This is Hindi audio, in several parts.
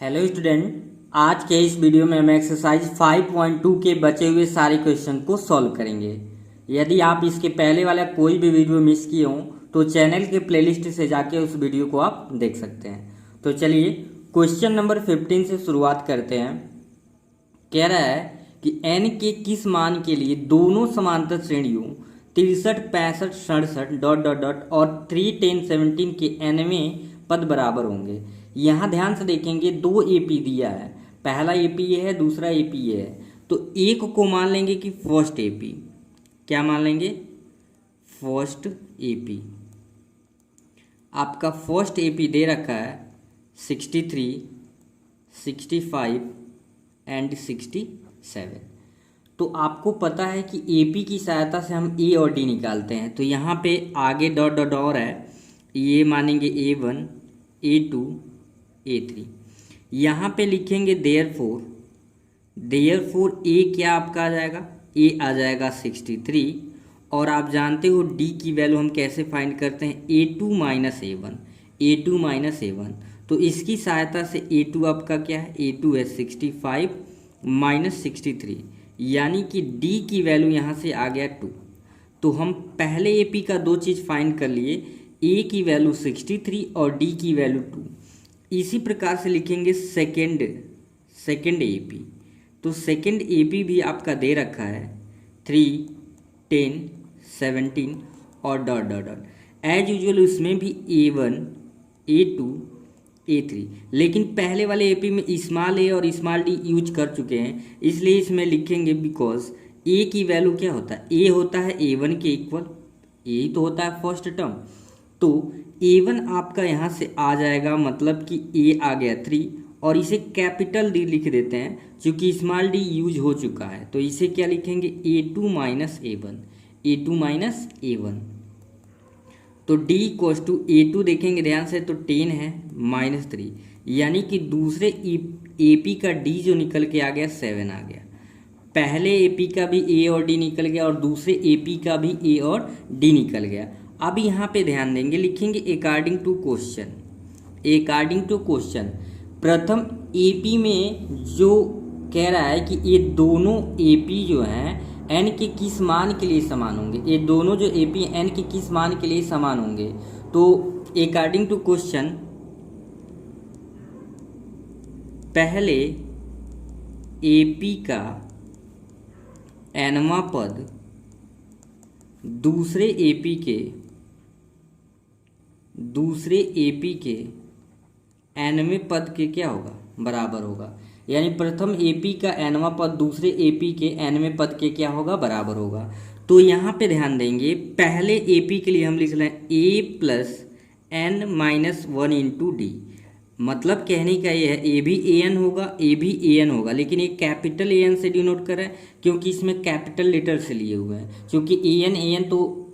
हेलो स्टूडेंट, आज के इस वीडियो में हम एक्सरसाइज 5.2 के बचे हुए सारे क्वेश्चन को सॉल्व करेंगे। यदि आप इसके पहले वाला कोई भी वीडियो मिस किए हों तो चैनल के प्लेलिस्ट से जाके उस वीडियो को आप देख सकते हैं। तो चलिए क्वेश्चन नंबर 15 से शुरुआत करते हैं। कह रहा है कि n के किस मान के लिए दोनों समांतर श्रेणियों 63, 65, 67 डॉट डॉट डॉट और 3, 10, 17 के nवें पद बराबर होंगे। यहाँ ध्यान से देखेंगे, दो एपी दिया है, पहला एपी ये है, दूसरा एपी ये है। तो एक को मान लेंगे कि फर्स्ट एपी। क्या मान लेंगे? First AP. आपका फर्स्ट एपी दे रखा है 63, 65 एंड 67। तो आपको पता है कि एपी की सहायता से हम ए और डी निकालते हैं। तो यहाँ पे आगे डॉट डॉट और है, ये मानेंगे A1, A2, A3। यहाँ पे लिखेंगे देयरफॉर ए क्या आपका आ जाएगा? ए आ जाएगा 63। और आप जानते हो डी की वैल्यू हम कैसे फाइंड करते हैं? A2 minus A1। तो इसकी सहायता से A2 आपका क्या है? A2 है 65 माइनस 63, यानी कि डी की वैल्यू यहाँ से आ गया 2। तो हम पहले एपी का दो चीज़ फाइंड कर लिए, ए की वैल्यू 63 और डी की वैल्यू 2। इसी प्रकार से लिखेंगे सेकेंड एपी। तो सेकेंड एपी भी आपका दे रखा है 3, 10, 17 और dot dot dot. As usual उसमें भी A1, A2, A3, लेकिन पहले वाले एपी में स्मॉल ए और स्मॉल डी यूज कर चुके हैं, इसलिए इसमें लिखेंगे बिकॉज ए की वैल्यू क्या होता है? ए होता है A1 के इक्वल, यही तो होता है फर्स्ट टर्म। तो A1 आपका यहाँ से आ जाएगा, मतलब कि ए आ गया 3, और इसे कैपिटल डी लिख देते हैं क्योंकि स्मॉल डी यूज हो चुका है। तो इसे क्या लिखेंगे? A2 minus A1। तो D इक्वल्स टू A2 देखेंगे ध्यान से, तो 10 है माइनस 3, यानी कि दूसरे एपी का D जो निकल के आ गया 7 आ गया। पहले एपी का भी ए और डी निकल गया और दूसरे एपी का भी ए और डी निकल गया। अब यहाँ पे ध्यान देंगे, लिखेंगे अकॉर्डिंग टू क्वेश्चन। प्रथम एपी में जो कह रहा है कि ये दोनों एपी जो हैं एन के किस मान के लिए समान होंगे, ये दोनों जो एपी एन के किस मान के लिए समान होंगे। तो अकॉर्डिंग टू क्वेश्चन पहले एपी का एनवां पद दूसरे एपी के एनवें पद के क्या होगा? बराबर होगा। यानी प्रथम एपी का एनवां पद दूसरे एपी के एनवें पद के क्या होगा? बराबर होगा। तो यहाँ पे ध्यान देंगे, पहले एपी के लिए हम लिख रहे हैं A plus N minus 1 into D. मतलब कहने का ये है ए भी ए एन होगा, लेकिन ये कैपिटल ए एन से डिनोट कर रहा है क्योंकि इसमें कैपिटल लेटर से लिए हुए हैं। क्योंकि ए एन तो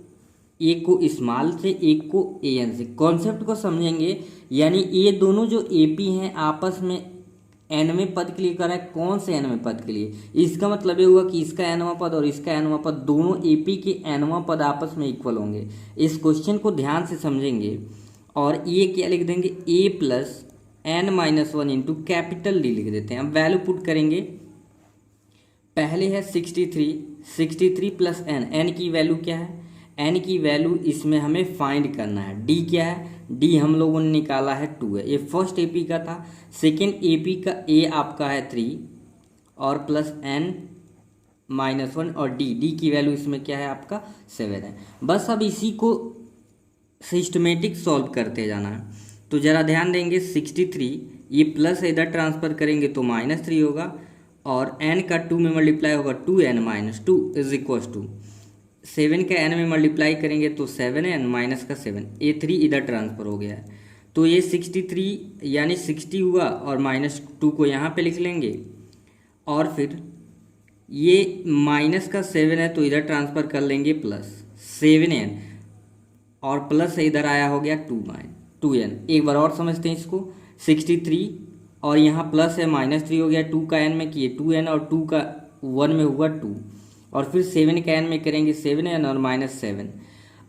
एक को स्मॉल से, एक को ए एन से। कॉन्सेप्ट को समझेंगे, यानी ये दोनों जो एपी हैं आपस में एनवें पद के लिए कर रहा है। कौन से एनवें पद के लिए? इसका मतलब ये हुआ कि इसका एनवां पद और इसका एनवां पद, दोनों एपी के एनवां पद आपस में इक्वल होंगे। इस क्वेश्चन को ध्यान से समझेंगे और ये क्या लिख देंगे? A plus N minus 1 into capital D लिख देते हैं। अब वैल्यू पुट करेंगे, पहले है 63 प्लस एन की वैल्यू क्या है? एन की वैल्यू इसमें हमें फाइंड करना है। डी क्या है? डी हम लोगों ने निकाला है 2 है, ये फर्स्ट एपी का था। सेकेंड एपी का ए आपका है 3 और प्लस एन माइनस 1 और डी की वैल्यू इसमें क्या है? आपका 7 है। बस अब इसी को सिस्टमेटिक सॉल्व करते जाना है। तो ज़रा ध्यान देंगे, 63 ये प्लस इधर ट्रांसफ़र करेंगे तो माइनस 3 होगा, और n का 2 में मल्टीप्लाई होगा 2n minus 2 is equals to 7 का n में मल्टीप्लाई करेंगे तो 7n माइनस का 7, ये 3 इधर ट्रांसफ़र हो गया है। तो ये 63 यानी 60 हुआ और माइनस 2 को यहाँ पे लिख लेंगे, और फिर ये माइनस का 7 है तो इधर ट्रांसफ़र कर लेंगे प्लस 7n, और प्लस से इधर आया हो गया 2n। एक बार और समझते हैं इसको, 63 और यहाँ प्लस है माइनस 3 हो गया, 2 का n में किए 2n और 2 का 1 में हुआ 2, और फिर 7 का n में करेंगे 7n और माइनस 7।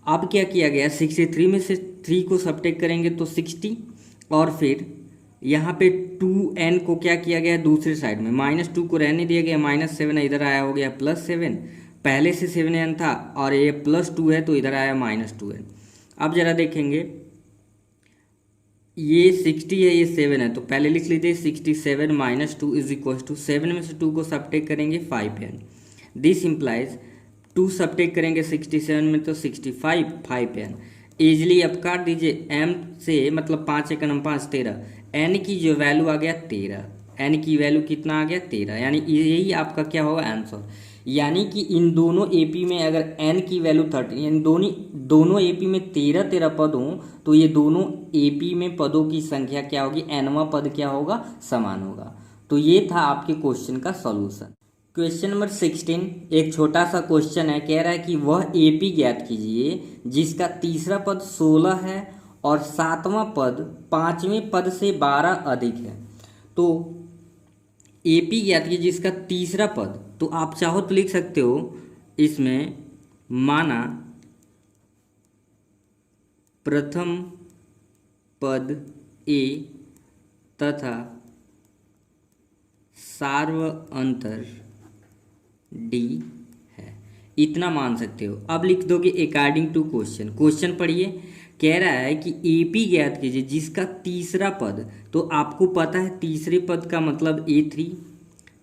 अब क्या किया गया, 63 में से 3 को सब्ट्रैक्ट करेंगे तो 60, और फिर यहाँ पे 2n को क्या किया गया दूसरे साइड में, -2 को रहने दिया गया, -7 इधर आया, हो गया +7। पहले से 7n था और ये +2 है तो इधर आया -2n। अब जरा देखेंगे, ये 60 है, ये 7 है, तो पहले लिख लीजिए 67 - 2 = 7 में से 2 को सबट्रैक्ट करेंगे 5n। दिस इम्प्लाइज 2 सबट्रैक्ट करेंगे 67 में तो 65 5n। ईजिली अब काट दीजिए, m से मतलब 5 × 9 = 5 13, n की जो वैल्यू आ गया 13, n की वैल्यू कितना आ गया 13, यानी यही आपका क्या होगा आंसर। यानी कि इन दोनों एपी में अगर n की वैल्यू 13, यानी दोनों एपी में 13 पद हों तो ये दोनों एपी में पदों की संख्या क्या होगी, nवां पद क्या होगा, समान होगा। तो ये था आपके क्वेश्चन का सॉल्यूशन। क्वेश्चन नंबर 16 एक छोटा सा क्वेश्चन है, कह रहा है कि वह एपी ज्ञात कीजिए जिसका तीसरा पद 16 है और 7वां पद 5वें पद से 12 अधिक है। तो एपी ज्ञात कीजिए जिसका तीसरा पद, तो आप चाहो तो लिख सकते हो इसमें, माना प्रथम पद ए तथा सार्वअंतर डी है, इतना मान सकते हो। अब लिख दोगे अकॉर्डिंग टू क्वेश्चन। क्वेश्चन पढ़िए, कह रहा है कि एपी ज्ञात कीजिए जिसका तीसरा पद, तो आपको पता है तीसरे पद का मतलब A3,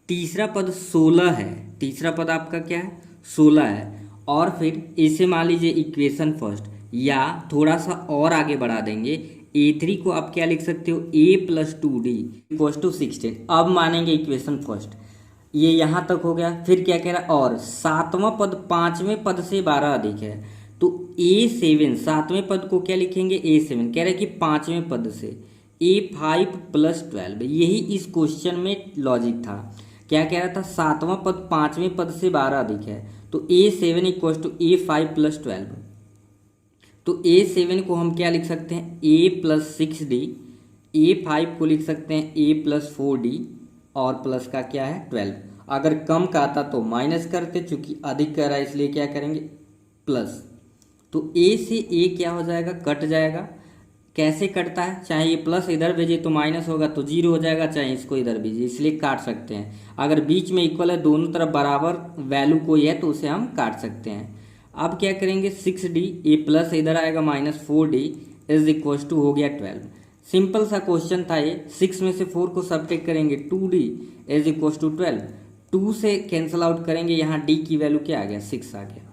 तीसरा पद 16 है, तीसरा पद आपका क्या है 16 है। और फिर इसे मान लीजिए इक्वेशन फर्स्ट, या थोड़ा सा और आगे बढ़ा देंगे, A3 को आप क्या लिख सकते हो, A+2D = 16। अब मानेंगे इक्वेशन फर्स्ट, ये यहाँ तक हो गया। फिर क्या कह रहा है, और 7वां पद 5वें पद से 12 अधिक है, तो A7, 7वें पद को क्या लिखेंगे A7, कह रहा है कि 5वें पद से A5 + 12। यही इस क्वेश्चन में लॉजिक था। क्या कह रहा था, 7वां पद 5वें पद से 12 अधिक है, तो A7 = A5 + 12। तो A7 को हम क्या लिख सकते हैं, A+6D, A5 को लिख सकते हैं A+4D, और प्लस का क्या है 12। अगर कम का आता तो माइनस करते, चूंकि अधिक कर रहा है इसलिए क्या करेंगे प्लस। तो A से A क्या हो जाएगा, कट जाएगा। कैसे कटता है, चाहे ये प्लस इधर भेजिए तो माइनस होगा तो 0 हो जाएगा, चाहे इसको इधर भेजिए, इसलिए काट सकते हैं। अगर बीच में इक्वल है, दोनों तरफ बराबर वैल्यू कोई है तो उसे हम काट सकते हैं। अब क्या करेंगे 6D, ये प्लस इधर आएगा -4D = हो गया 12। सिंपल सा क्वेश्चन था ये। 6 में से 4 को सबट्रैक्ट करेंगे 2D = 12, 2 से कैंसिल आउट करेंगे, यहाँ D की वैल्यू क्या आ गया 6 आ गया।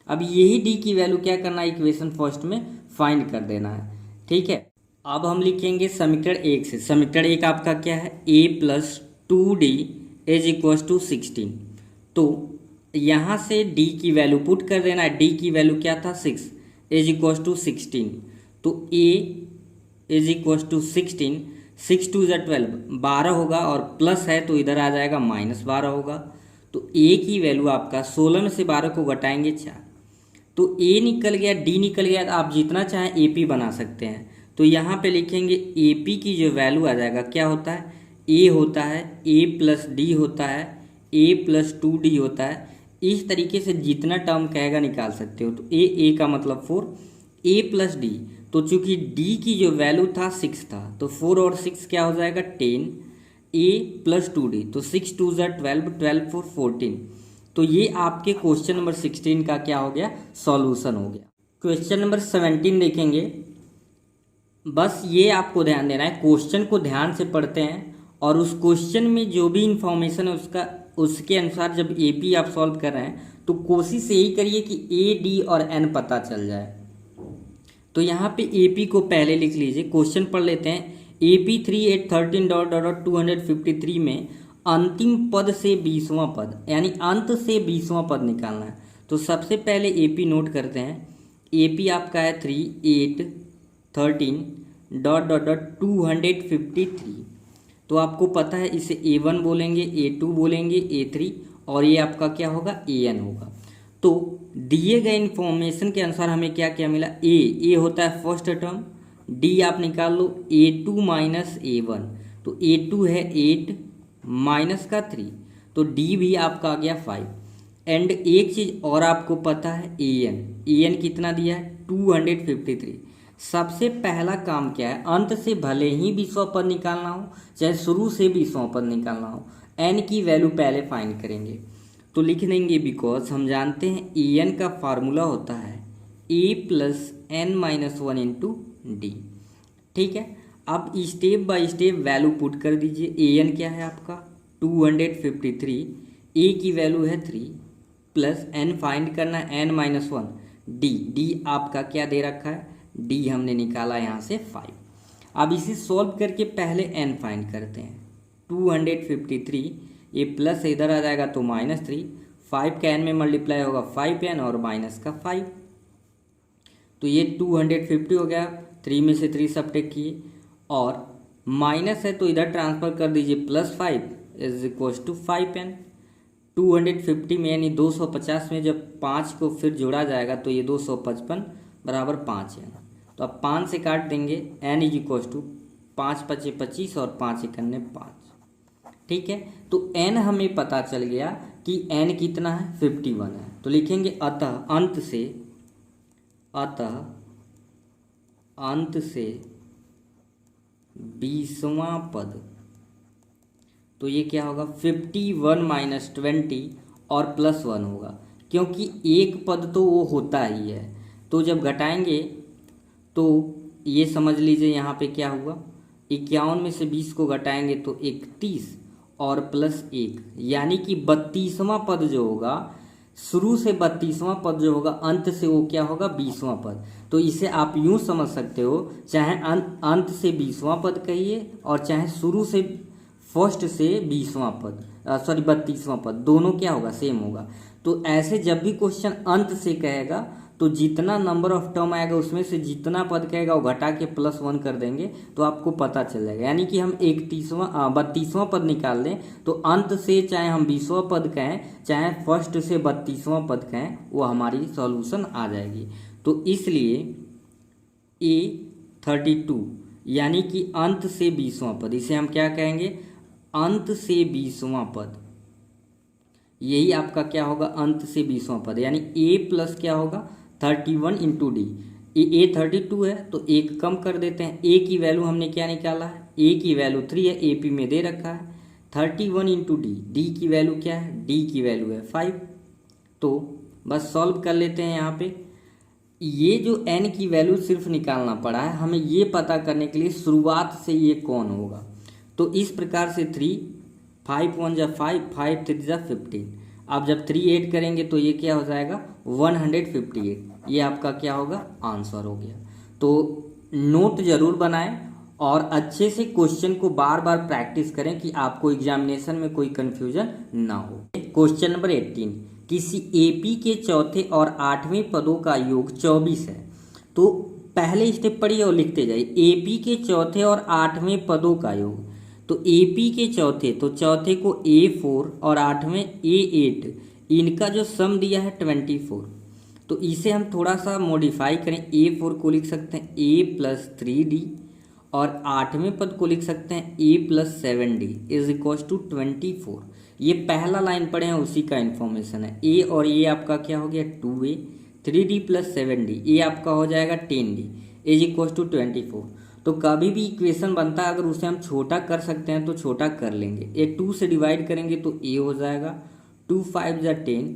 अब यही D की वैल्यू क्या करना है, इक्वेशन फर्स्ट में फाइंड कर देना है, ठीक है। अब हम लिखेंगे समीकरण 1 से। समीकरण 1 आपका क्या है, A+2D = 16। तो यहाँ से D की वैल्यू पुट कर देना है। D की वैल्यू क्या था 6 = 16, तो A = 16, 6 2 = 12, 12 होगा, और प्लस है तो इधर आ जाएगा -12 होगा। तो A की वैल्यू आपका 16 में से 12 को घटाएंगे 4, तो A निकल गया, D निकल गया। तो आप जितना चाहें AP बना सकते हैं। तो यहाँ पे लिखेंगे AP की जो वैल्यू आ जाएगा क्या होता है, A होता है, A+D होता है, A+2D होता है। इस तरीके से जितना टर्म कहेगा निकाल सकते हो। तो A का मतलब 4, A+D, तो चूंकि D की जो वैल्यू था 6 था, तो 4 और 6 क्या हो जाएगा 10, A+2D, तो 6 2 = 12, 12 4 14। तो ये आपके क्वेश्चन नंबर 16 का क्या हो गया, सॉल्यूशन हो गया। क्वेश्चन नंबर 17 देखेंगे। बस ये आपको ध्यान देना है, क्वेश्चन को ध्यान से पढ़ते हैं और उस क्वेश्चन में जो भी इंफॉर्मेशन है उसके अनुसार जब AP आप सॉल्व कर रहे हैं तो कोशिश यही करिए कि A, D और N पता चल जाए। तो यहाँ पे AP को पहले लिख लीजिए। क्वेश्चन पढ़ लेते हैं। AP3 at 13 ... 253 में अंतिम पद से 20वां पद, यानी अंत से 20वां पद निकालना है। तो सबसे पहले AP नोट करते हैं। AP आपका है 3 8 13 ... 253। तो आपको पता है इसे A1 बोलेंगे, A2 बोलेंगे, A3, और ये आपका क्या होगा AN होगा। तो दिए गए इन्फॉर्मेशन के अनुसार हमें क्या क्या मिला, A होता है फर्स्ट टर्म, D आप निकाल लो A2 - A1, तो A2 है 8 माइनस का 3, तो D भी आपका आ गया 5। एंड एक चीज़ और आपको पता है AN कितना दिया है 253। सबसे पहला काम क्या है, अंत से भले ही 20वां पद निकालना हो चाहे शुरू से 20वां पद निकालना हो, एन की वैल्यू पहले फाइंड करेंगे। तो लिख देंगे बिकॉज हम जानते हैं ए एन का फार्मूला होता है A plus N minus one into D. ठीक है, अब step by step value put कर दीजिए। ए एन क्या है आपका 253, ए की वैल्यू है 3 प्लस एन फाइंड करना है एन माइनस वन, डी आपका क्या दे रखा है, डी हमने निकाला यहाँ से 5। अब इसे सॉल्व करके पहले एन फाइंड करते हैं। 253 ये प्लस इधर आ जाएगा तो -3, 5 का एन में मल्टीप्लाई होगा 5n और माइनस का 5, तो ये 250 हो गया। 3 में से 3 सब्ट्रैक्ट किए और माइनस है तो इधर ट्रांसफर कर दीजिए, +5 इज इक्वल टू 5n। 250 में यानी 250 में जब 5 को फिर जोड़ा जाएगा तो ये 255 बराबर 5n। तो अब 5 से काट देंगे, n इज इक्वल टू 5 × 25 और 5 × 5। ठीक है, तो n हमें पता चल गया कि n कितना है 51 है। तो लिखेंगे अतः अंत से 20वां पद, तो ये क्या होगा 51 - 20 और +1 होगा, क्योंकि एक पद तो वो होता ही है। तो जब घटाएंगे तो ये समझ लीजिए यहाँ पे क्या हुआ, 51 में से 20 को घटाएंगे तो 31 और +1, यानी कि 32वां पद जो होगा, शुरू से 32वां पद जो होगा, अंत से वो क्या होगा 20वां पद। तो इसे आप यूँ समझ सकते हो, चाहे अंत से 20वां पद कहिए और चाहे शुरू से फर्स्ट से 20वां पद 32वां पद, दोनों क्या होगा सेम होगा। तो ऐसे जब भी क्वेश्चन अंत से कहेगा तो जितना नंबर ऑफ टर्म आएगा उसमें से जितना पद कहेगा वो घटा के +1 कर देंगे तो आपको पता चल जाएगा। यानी कि हम 32वां पद निकाल दें तो अंत से चाहे हम 20वां पद कहें चाहे फर्स्ट से 32वां पद कहें, वो हमारी सॉल्यूशन आ जाएगी। तो इसलिए A32 यानी कि अंत से 20वां पद, इसे हम क्या कहेंगे अंत से 20वां पद, यही आपका क्या होगा अंत से 20वां पद। यानी A प्लस क्या होगा 31 इंटू डी। ए 32 है तो एक कम कर देते हैं। ए की वैल्यू हमने क्या निकाला है, ए की वैल्यू 3 है, ए पी में दे रखा है। 31 इंटू डी, डी की वैल्यू क्या है, डी की वैल्यू है 5। तो बस सॉल्व कर लेते हैं। यहाँ पे ये जो n की वैल्यू सिर्फ निकालना पड़ा है, हमें ये पता करने के लिए शुरुआत से ये कौन होगा। तो इस प्रकार से 3 5 1 जा 5 5 3 जा 15। आप जब 3 ऐड करेंगे तो ये क्या हो जाएगा 158। ये आपका क्या होगा आंसर हो गया। तो नोट जरूर बनाएं और अच्छे से क्वेश्चन को बार बार प्रैक्टिस करें कि आपको एग्जामिनेशन में कोई कंफ्यूजन ना हो। क्वेश्चन नंबर 18, किसी एपी के चौथे और 8वें पदों का योग 24 है। तो पहले स्टेप पढ़िए और लिखते जाइए, एपी के चौथे और 8वें पदों का योग। तो एपी के चौथे, तो चौथे को A4 और 8वें A8, इनका जो सम दिया है 24। तो इसे हम थोड़ा सा मॉडिफाई करें, A4 को लिख सकते हैं A + 3D और 8वें पद को लिख सकते हैं A + 7D is equal to 24। ये पहला लाइन पढ़े हैं उसी का इन्फॉर्मेशन है। A और A आपका क्या हो गया 2A, 3D + 7D, ये आपका हो जाएगा 10D इज इक्वल टू 24। तो कभी भी इक्वेशन बनता है अगर उसे हम छोटा कर सकते हैं तो छोटा कर लेंगे। ये 2 से डिवाइड करेंगे तो A हो जाएगा 2 5 जा 10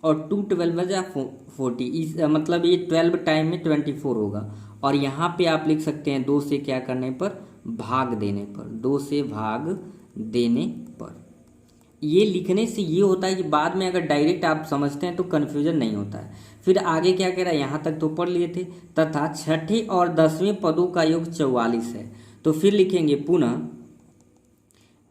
और 2 12 जा 40, इस मतलब ये 12 टाइम में 24 होगा। और यहाँ पे आप लिख सकते हैं 2 से क्या करने पर भाग देने पर, 2 से भाग देने पर। ये लिखने से ये होता है कि बाद में अगर डायरेक्ट आप समझते हैं तो कन्फ्यूजन नहीं होता है। फिर आगे क्या कह रहा है, यहाँ तक तो पढ़ लिए थे। तथा छठे और 10वें पदों का योग 44 है। तो फिर लिखेंगे पुनः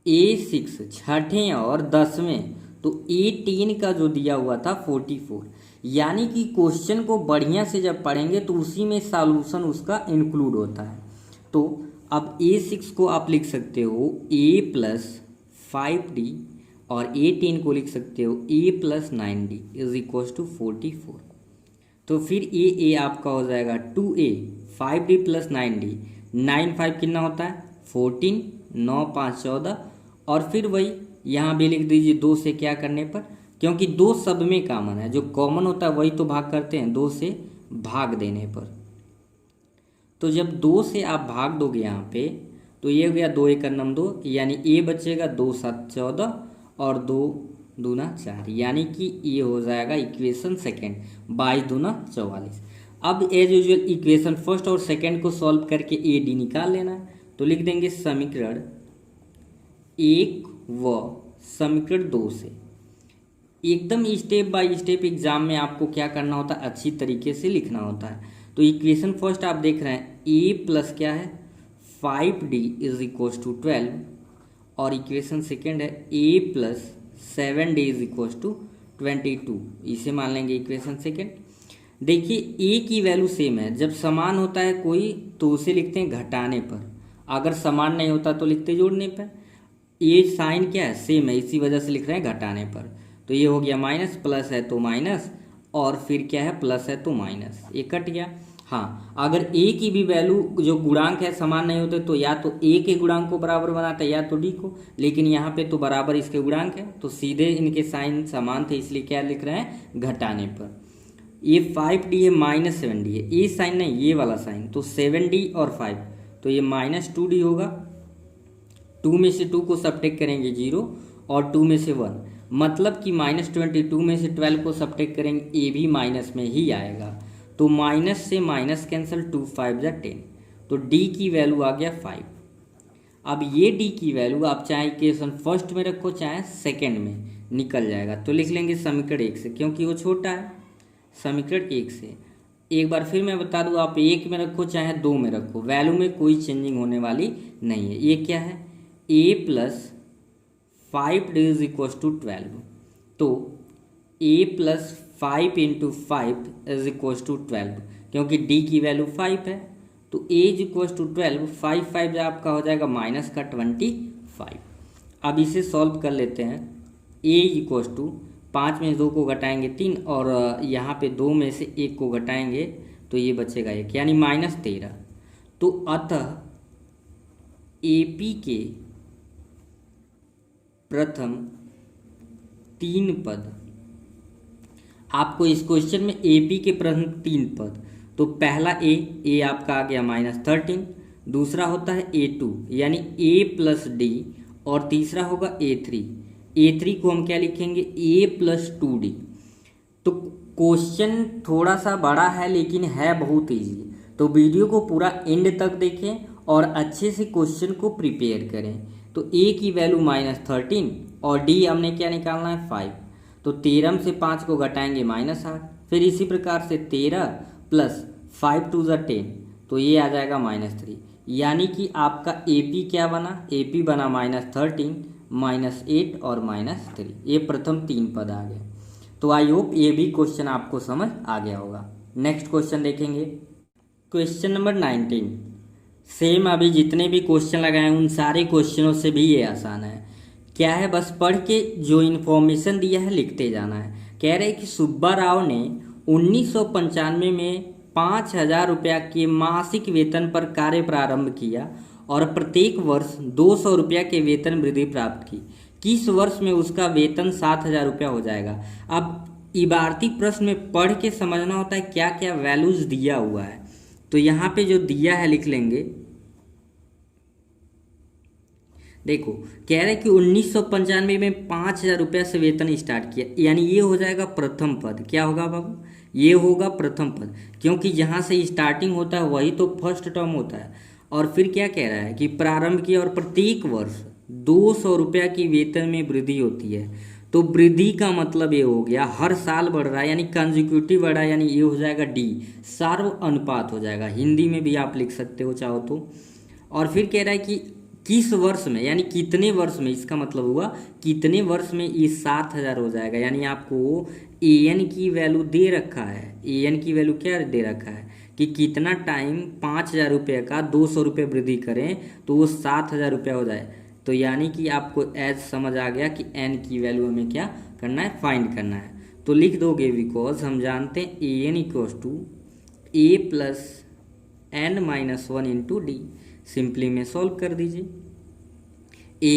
A6 छठे और 10वें, तो A10 का जो दिया हुआ था 44। यानी कि क्वेश्चन को बढ़िया से जब पढ़ेंगे तो उसी में सॉल्यूशन उसका इंक्लूड होता है। तो अब A6 को आप लिख सकते हो A + 5D और A10 को लिख सकते हो A + 9D is equal to 44। तो फिर A आपका हो जाएगा 2A 5D + 9D, 9 5 कितना होता है 14, 9 5 14 और फिर वही यहाँ भी लिख दीजिए 2 से क्या करने पर, क्योंकि 2 सब में कॉमन है, जो कॉमन होता है वही तो भाग करते हैं, 2 से भाग देने पर। तो जब 2 से आप भाग दोगे यहाँ पे तो ये हो गया 2 एकम 2, यानी ए बचेगा 2 7 14 और 2 दूना 4, यानी कि ये हो जाएगा इक्वेशन सेकेंड 22 दूना 44। अब एज यूजुअल इक्वेशन फर्स्ट और सेकेंड को सॉल्व करके ए डी निकाल लेना है। तो लिख देंगे समीकरण 1 व समीकरण 2 से। एकदम स्टेप बाय स्टेप एग्जाम में आपको क्या करना होता है, अच्छी तरीके से लिखना होता है। तो इक्वेशन फर्स्ट आप देख रहे हैं ए प्लस क्या है 5d इज इक्व टू 12, और इक्वेशन सेकेंड है A plus 7d is equal to 22, इसे मान लेंगे इक्वेशन सेकेंड। देखिए ए की वैल्यू सेम है, जब समान होता है कोई तो उसे लिखते हैं घटाने पर, अगर समान नहीं होता तो लिखते जोड़ने पर। ये साइन क्या है सेम है, इसी वजह से लिख रहे हैं घटाने पर। तो ये हो गया माइनस, प्लस है तो माइनस, और फिर क्या है प्लस है तो माइनस, ये कट गया। हाँ, अगर ए की भी वैल्यू जो गुणांक है समान नहीं होते तो या तो ए के गुणांक को बराबर बनाता है या तो डी को, लेकिन यहाँ पे तो बराबर इसके गुणांक है तो सीधे इनके साइन समान थे, इसलिए क्या लिख रहे हैं घटाने पर। ये 5d है माइनस 7d है, ये साइन नहीं ये वाला साइन, तो 7d और 5 तो ये माइनस 2d होगा। 2 में से 2 को सब्ट्रैक्ट करेंगे 0 और 2 में से 1, मतलब कि -22 में से 12 को सब्ट्रैक्ट करेंगे ए भी माइनस में ही आएगा। तो माइनस से माइनस कैंसिल, 2 5 जा 10, तो डी की वैल्यू आ गया 5। अब ये डी की वैल्यू आप चाहे इक्वेशन फर्स्ट में रखो चाहे सेकेंड में, निकल जाएगा। तो लिख लेंगे समीकरण 1 से, क्योंकि वो छोटा है। समीकरण 1 से एक बार फिर मैं बता दूं, आप 1 में रखो चाहे 2 में रखो, वैल्यू में कोई चेंजिंग होने वाली नहीं है। ये क्या है a plus 5d is equal to 12, तो a plus 5 into 5 is equal to 12, क्योंकि d की वैल्यू 5 है तो a इज इक्व टू 12, 5 5 आपका हो जाएगा माइनस का 25। अब इसे सॉल्व कर लेते हैं। a इक्व टू 5 में 2 को घटाएंगे 3, और यहाँ पे 2 में से 1 को घटाएंगे तो ये बचेगा 1, यानी -13। तो अतः AP के प्रथम 3 पद, आपको इस क्वेश्चन में AP के प्रथम 3 पद, तो पहला a आपका आ गया -13, दूसरा होता है A2 यानी a प्लस डी, और तीसरा होगा A3 को हम क्या लिखेंगे a प्लस 2d। तो क्वेश्चन थोड़ा सा बड़ा है लेकिन है बहुत ईजी, तो वीडियो को पूरा एंड तक देखें और अच्छे से क्वेश्चन को प्रिपेयर करें। तो a की वैल्यू -13 और d हमने क्या निकालना है 5, तो 13 से 5 को घटाएंगे -8, फिर इसी प्रकार से 13 प्लस 5 2 ज़ा 10, तो ये आ जाएगा -3, यानी कि आपका AP क्या बना, AP बना -13 -8 और -3, ये प्रथम 3 पद आ गए। तो आई होप ये भी क्वेश्चन आपको समझ आ गया होगा। नेक्स्ट क्वेश्चन देखेंगे, क्वेश्चन नंबर 19। सेम अभी जितने भी क्वेश्चन लगाए उन सारे क्वेश्चनों से भी ये आसान है। क्या है, बस पढ़ के जो इन्फॉर्मेशन दिया है लिखते जाना है। कह रहे कि सुब्बा राव ने 1995 में 5,000 रुपया के मासिक वेतन पर कार्य प्रारंभ किया और प्रत्येक वर्ष 200 रुपया के वेतन वृद्धि प्राप्त की। किस वर्ष में उसका वेतन 7,000 रुपया हो जाएगा। अब इबारती प्रश्न में पढ़ के समझना होता है क्या क्या वैल्यूज दिया हुआ है। तो यहाँ पे जो दिया है लिख लेंगे। देखो कह रहे कि 1995 में 5,000 रुपया से वेतन स्टार्ट किया, यानी ये हो जाएगा प्रथम पद। क्या होगा बाबू, ये होगा प्रथम पद, क्योंकि जहाँ से स्टार्टिंग होता है वही तो फर्स्ट टर्म होता है। और फिर क्या कह रहा है कि प्रारंभ किया और प्रत्येक वर्ष 200 रुपया की वेतन में वृद्धि होती है। तो वृद्धि का मतलब ये हो गया हर साल बढ़ रहा है, यानी कंजिक्यूटिव बढ़ रहा है, यानी ये हो जाएगा डी, सार्व अनुपात हो जाएगा। हिंदी में भी आप लिख सकते हो चाहो तो। और फिर कह रहा है कि किस वर्ष में, यानी कितने वर्ष में, इसका मतलब हुआ कितने वर्ष में ये 7,000 हो जाएगा। यानी आपको an की वैल्यू दे रखा है, an की वैल्यू क्या दे रखा है कि कितना टाइम 5,000 रुपये का 200 रुपये वृद्धि करें तो वो 7,000 रुपया हो जाए। तो यानी कि आपको एज समझ आ गया कि n की वैल्यू हमें क्या करना है, फाइंड करना है। तो लिख दोगे बिकॉज हम जानते हैं an equals to a plus n-1 into D. Simply में सॉल्व कर दीजिए।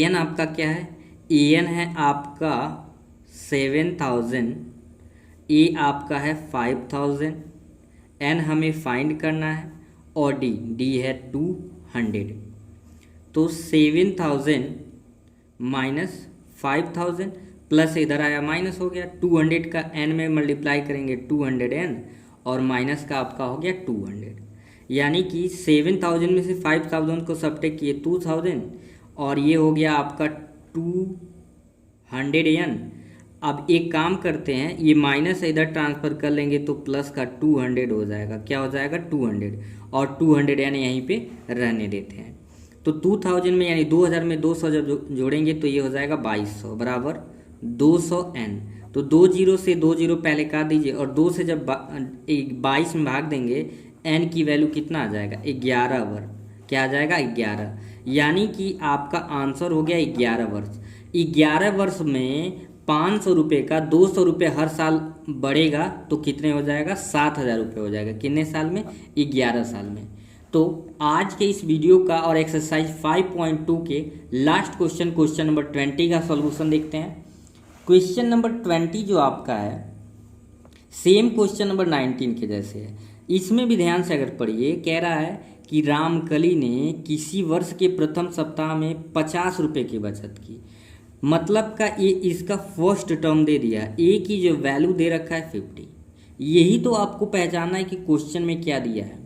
an आपका क्या है, an है आपका 7,000, a आपका है 5,000, n हमें फाइंड करना है और डी है 200। तो 7000 माइनस 5000 प्लस इधर आया माइनस हो गया, 200 का n में मल्टीप्लाई करेंगे 200n और माइनस का आपका हो गया 200। यानी कि 7000 में से 5000 को सब्ट्रैक्ट किए 2000 और ये हो गया आपका 200n। अब एक काम करते हैं, ये माइनस इधर ट्रांसफ़र कर लेंगे तो प्लस का 200 हो जाएगा। क्या हो जाएगा 200 और 200n यहीं पे रहने देते हैं। तो 2000 में यानी 2000 में 200 जब जोड़ेंगे तो ये हो जाएगा 2200 बराबर 200n। तो 20 से 20 पहले काट दीजिए और 2 से जब 22 में भाग देंगे n की वैल्यू कितना आ जाएगा 11 वर्ष। क्या आ जाएगा 11। यानी कि आपका आंसर हो गया 11 वर्ष। 11 वर्ष में 500 रुपये का 200 रुपये हर साल बढ़ेगा तो कितने हो जाएगा 7000 रुपये हो जाएगा। कितने साल में 11 साल में। तो आज के इस वीडियो का और एक्सरसाइज 5.2 के लास्ट क्वेश्चन नंबर 20 का सॉल्यूशन देखते हैं। क्वेश्चन नंबर 20 जो आपका है सेम क्वेश्चन नंबर 19 के जैसे है। इसमें भी ध्यान से अगर पढ़िए, कह रहा है कि रामकली ने किसी वर्ष के प्रथम सप्ताह में 50 रुपये की बचत की। मतलब का ये इसका फर्स्ट टर्म दे दिया, ए की जो वैल्यू दे रखा है 50। यही तो आपको पहचानना है कि क्वेश्चन में क्या दिया है,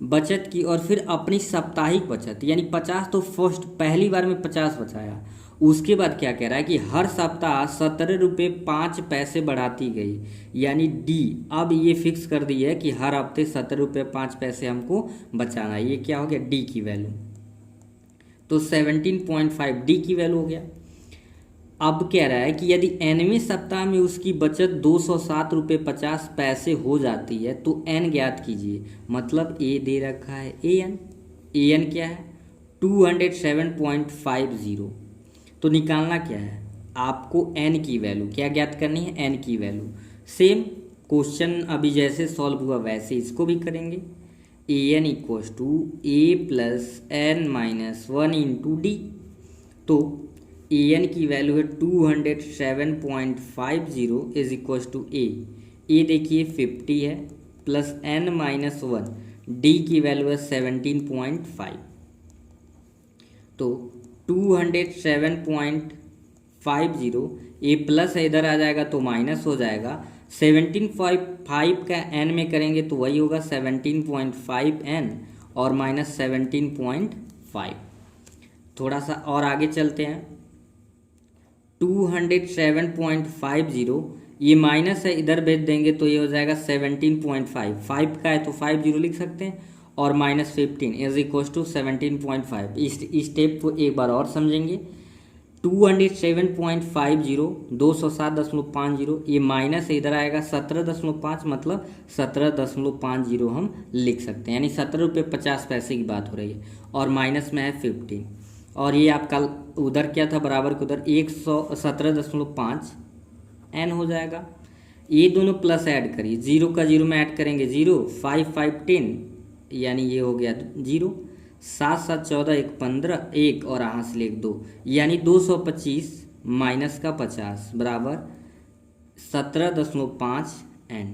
बचत की और फिर अपनी साप्ताहिक बचत यानी 50 तो फर्स्ट पहली बार में 50 बचाया। उसके बाद क्या कह रहा है कि हर सप्ताह 17 रुपये 5 पैसे बढ़ाती गई यानी डी। अब ये फिक्स कर दी है कि हर हफ्ते 17 रुपये 5 पैसे हमको बचाना है। ये क्या हो गया डी की वैल्यू। तो 17.5 डी की वैल्यू हो गया। अब कह रहा है कि यदि nवें सप्ताह में उसकी बचत 207 रुपये 50 पैसे हो जाती है तो n ज्ञात कीजिए। मतलब ए दे रखा है an क्या है 207.50। तो निकालना क्या है आपको n की वैल्यू। क्या ज्ञात करनी है n की वैल्यू। सेम क्वेश्चन अभी जैसे सॉल्व हुआ वैसे इसको भी करेंगे। an equals to a plus n minus 1 into D. तो an की वैल्यू है 207.50 इज इक्वल्स टू ए देखिए 50 है प्लस n माइनस 1 डी की वैल्यू है 17.5। तो 207.50 ए प्लस इधर आ जाएगा तो माइनस हो जाएगा। 17.5 का n में करेंगे तो वही होगा 17.5n और माइनस 17.5। थोड़ा सा और आगे चलते हैं। 207.50 ये माइनस है इधर भेज देंगे तो ये हो जाएगा 17.5। 5 का है तो 50 लिख सकते हैं और माइनस 15 इज इक्वल्स टू 17.5। इस स्टेप को एक बार और समझेंगे। 207.50 207.50 ये माइनस इधर आएगा 17.5 मतलब 17.50 हम लिख सकते हैं। यानी 17 रुपये 50 पैसे की बात हो रही है और माइनस में है 15 और ये आपका उधर क्या था बराबर के उधर 117.5 n हो जाएगा। ये दोनों प्लस ऐड करिए, 0 का 0 में ऐड करेंगे 0 5 5 10 यानी ये हो गया 0 7 7 14 1 15 1 और यहाँ से लेख 2 यानी 225 माइनस का 50 बराबर 17.5 n।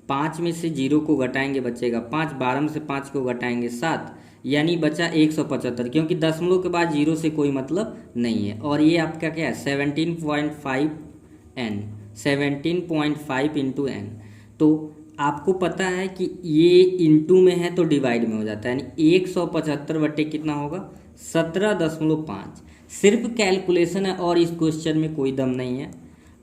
5 में से 0 को घटाएंगे बचेगा 5, 12 में से 5 को घटाएंगे 7 यानी बचा 175 क्योंकि दशमलव के बाद 0 से कोई मतलब नहीं है। और ये आपका क्या है 17.5 n 17.5 इंटू n। तो आपको पता है कि ये इंटू में है तो डिवाइड में हो जाता है यानी 175 बटे कितना होगा 17.5। सिर्फ कैलकुलेशन है और इस क्वेश्चन में कोई दम नहीं है।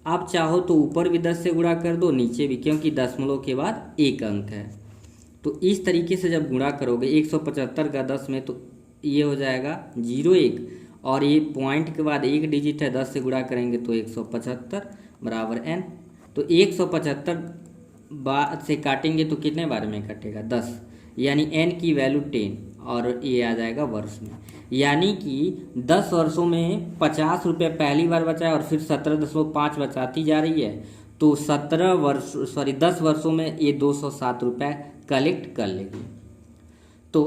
आप चाहो तो ऊपर भी 10 से गुणा कर दो नीचे भी, क्योंकि दशमलव के बाद एक अंक है। तो इस तरीके से जब गुणा करोगे 175 का 10 में तो ये हो जाएगा 01 और ये पॉइंट के बाद एक डिजिट है 10 से गुणा करेंगे तो 175 बराबर n। तो 175 बाद से काटेंगे तो कितने बार में कटेगा 10 यानी n की वैल्यू 10 और ये आ जाएगा वर्ष में। यानी कि 10 वर्षों में 50 रुपये पहली बार बचा है और फिर 17.5 बचाती जा रही है तो 10 वर्षों में ये 207 रुपये कलेक्ट कर लेगी। तो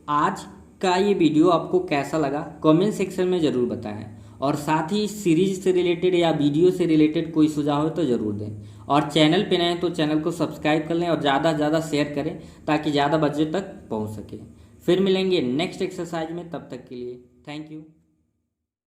आज का ये वीडियो आपको कैसा लगा कमेंट सेक्शन में ज़रूर बताएं और साथ ही सीरीज से रिलेटेड या वीडियो से रिलेटेड कोई सुझाव है तो ज़रूर दें। और चैनल पे नए तो चैनल को सब्सक्राइब कर लें और ज़्यादा से ज़्यादा शेयर करें ताकि ज़्यादा बच्चे तक पहुँच सके। फिर मिलेंगे नेक्स्ट एक्सरसाइज में, तब तक के लिए थैंक यू।